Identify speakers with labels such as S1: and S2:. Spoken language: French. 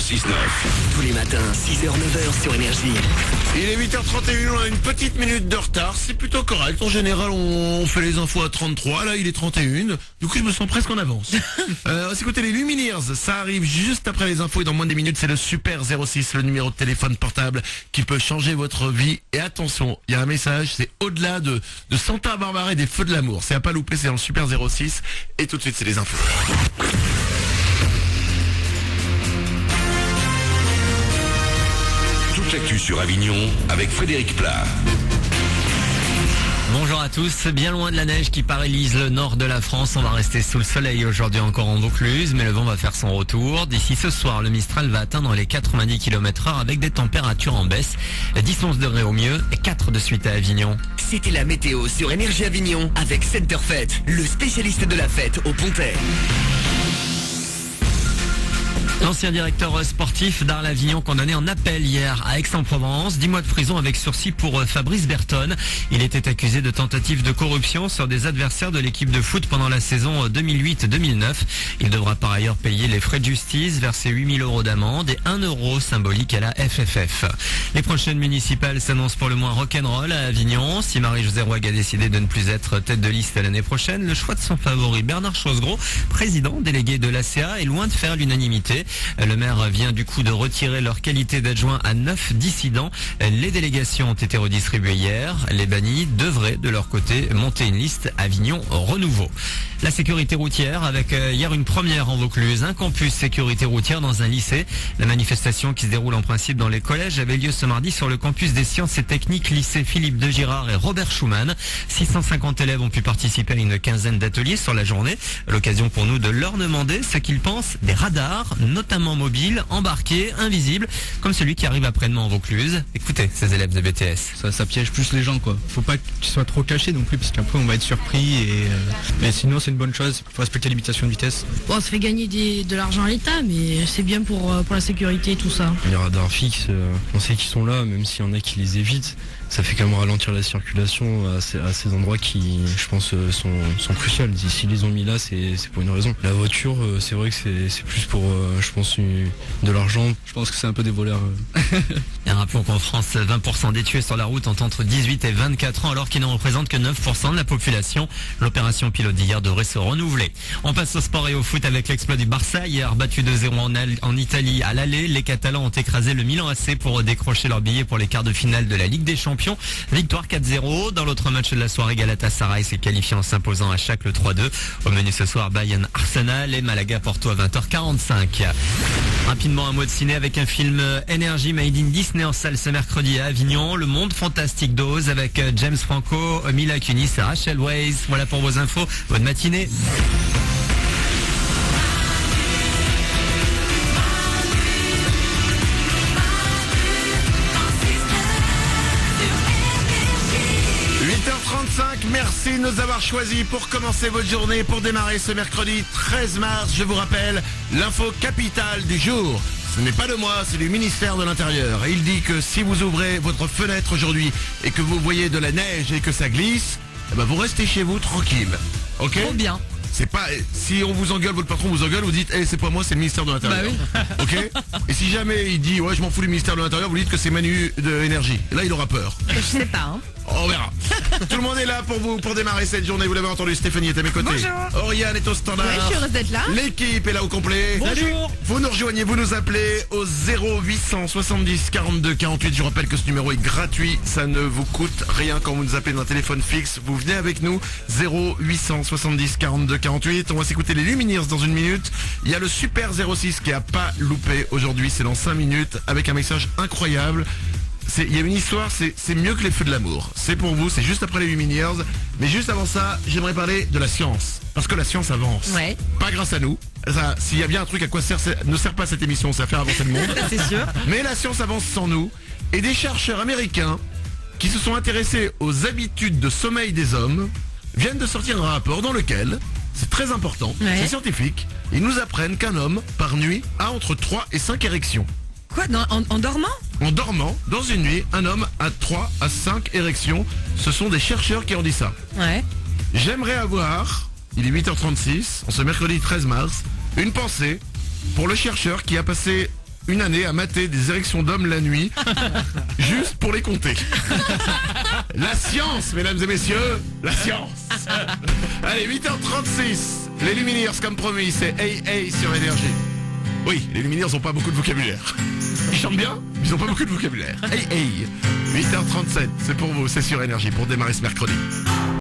S1: 106.9.
S2: Tous les matins, 6h, 9h sur Énergie.
S3: Il est 8h31, on a une petite minute de retard, c'est plutôt correct. En général, on fait les infos à 33, là il est 31, du coup je me sens presque en avance. On va s'écouter les Lumineers, ça arrive juste après les infos et dans moins de 10 minutes, c'est le Super 06, le numéro de téléphone portable qui peut changer votre vie. Et attention, il y a un message, c'est au-delà de Santa Barbara et des feux de l'amour. C'est à pas louper, c'est dans le Super 06 et tout de suite c'est les infos.
S1: Toute l'actu sur Avignon avec Frédéric Plat.
S4: Bonjour à tous, bien loin de la neige qui paralyse le nord de la France, on va rester sous le soleil aujourd'hui encore en Vaucluse, mais le vent va faire son retour. D'ici ce soir, le Mistral va atteindre les 90 km/h avec des températures en baisse. 10-11 degrés au mieux et 4 de suite à Avignon.
S2: C'était la météo sur Énergie Avignon avec Centerfête, le spécialiste de la fête au Pontet.
S4: L'ancien directeur sportif d'Arles Avignon condamné en appel hier à Aix-en-Provence. 10 mois de prison avec sursis pour Fabrice Berton. Il était accusé de tentative de corruption sur des adversaires de l'équipe de foot pendant la saison 2008-2009. Il devra par ailleurs payer les frais de justice, verser 8 000 € d'amende et 1 euro symbolique à la FFF. Les prochaines municipales s'annoncent pour le moins rock'n'roll à Avignon. Si Marie-Josée Rouag a décidé de ne plus être tête de liste l'année prochaine, le choix de son favori Bernard Chosgros, président délégué de l'ACA, est loin de faire l'unanimité. Le maire vient du coup de retirer leur qualité d'adjoint à 9 dissidents. Les délégations ont été redistribuées hier. Les bannis devraient de leur côté monter une liste Avignon Renouveau. La sécurité routière avec hier une première en Vaucluse, un campus sécurité routière dans un lycée. La manifestation qui se déroule en principe dans les collèges avait lieu ce mardi sur le campus des sciences et techniques lycée Philippe de Girard et Robert Schumann. 650 élèves ont pu participer à une quinzaine d'ateliers sur la journée. L'occasion pour nous de leur demander ce qu'ils pensent des radars, notamment mobiles, embarqués, invisibles, comme celui qui arrive après-demain en Vaucluse. Écoutez ces élèves de BTS.
S5: Ça piège plus les gens, quoi. Faut pas qu'ils soient trop cachés non plus, parce qu'après on va être surpris et sinon c'est une bonne chose. Faut respecter les limitations de vitesse.
S6: Bon, ça fait gagner de l'argent à l'État, mais c'est bien pour la sécurité et tout ça.
S7: Les radars fixes, on sait qu'ils sont là, même s'il y en a qui les évitent. Ça fait quand même ralentir la circulation à ces endroits qui, je pense, sont cruciaux. S'ils les ont mis là, c'est pour une raison. La voiture, c'est vrai que c'est plus pour, je pense, de l'argent.
S5: Je pense que c'est un peu des voleurs.
S4: Et rappelons qu'en France, 20% des tués sur la route ont entre 18 et 24 ans, alors qu'ils ne représentent que 9% de la population. L'opération pilote d'hier devrait se renouveler. On passe au sport et au foot avec l'exploit du Barça. Hier, battu 2-0 en Italie à l'aller, les Catalans ont écrasé le Milan AC pour décrocher leur billet pour les quarts de finale de la Ligue des Champions. Victoire 4-0. Dans l'autre match de la soirée, Galatasaray s'est qualifié en s'imposant à Schalke le 3-2. Au menu ce soir, Bayern Arsenal et Malaga Porto à 20h45. Rapidement, un mot de ciné avec un film Energy Made in Disney en salle ce mercredi à Avignon. Le monde fantastique d'Oz avec James Franco, Mila Kunis et Rachel Weisz. Voilà pour vos infos. Bonne matinée.
S3: Merci de nous avoir choisis pour commencer votre journée, pour démarrer ce mercredi 13 mars. Je vous rappelle l'info capitale du jour. Ce n'est pas de moi, c'est du ministère de l'Intérieur. Et il dit que si vous ouvrez votre fenêtre aujourd'hui et que vous voyez de la neige et que ça glisse, eh ben vous restez chez vous tranquille. Ok ?
S4: Trop bien.
S3: C'est pas, si on vous engueule, votre patron vous engueule, vous dites, c'est pas moi, c'est le ministère de l'Intérieur.
S4: Bah oui.
S3: Ok ? Et si jamais il dit, ouais, je m'en fous du ministère de l'Intérieur, vous dites que c'est Manu de Énergie. Et là, il aura peur.
S6: Je sais pas, hein.
S3: On verra. Tout le monde est là pour vous, pour démarrer cette journée. Vous l'avez entendu, Stéphanie est à mes côtés.
S6: Bonjour.
S3: Oriane est au standard.
S6: Ouais, je suis heureuse d'être là.
S3: L'équipe est là au complet.
S4: Bonjour.
S3: Vous nous rejoignez, vous nous appelez au 0800 70 42 48. Je vous rappelle que ce numéro est gratuit. Ça ne vous coûte rien quand vous nous appelez d'un téléphone fixe. Vous venez avec nous. 0800 70 42 48. On va s'écouter les Lumineers dans une minute. Il y a le Super 06 qui a pas loupé aujourd'hui. C'est dans 5 minutes avec un message incroyable. Il y a une histoire, c'est mieux que les feux de l'amour. C'est pour vous, c'est juste après les Lumineers. Mais juste avant ça, j'aimerais parler de la science. Parce que la science avance.
S6: Ouais.
S3: Pas grâce à nous. S'il y a bien un truc à quoi ne sert pas cette émission, c'est à faire avancer le monde.
S6: C'est sûr.
S3: Mais la science avance sans nous. Et des chercheurs américains qui se sont intéressés aux habitudes de sommeil des hommes viennent de sortir un rapport dans lequel, c'est très important, c'est scientifique, ils nous apprennent qu'un homme, par nuit, a entre 3 et 5 érections.
S6: Quoi, en dormant?
S3: En dormant, dans une nuit, un homme a 3 à 5 érections. Ce sont des chercheurs qui ont dit ça.
S6: Ouais.
S3: J'aimerais avoir, il est 8h36, en ce mercredi 13 mars, une pensée pour le chercheur qui a passé une année à mater des érections d'hommes la nuit, juste pour les compter. La science, mesdames et messieurs, la science. Allez, 8h36, les Lumineers comme promis, c'est Hey Hey sur Énergie. Oui, les Lumineers ont pas beaucoup de vocabulaire. Ils chantent bien, mais ils ont pas beaucoup de vocabulaire. Hey Hey, 8h37, c'est pour vous, c'est sur Énergie pour démarrer ce mercredi.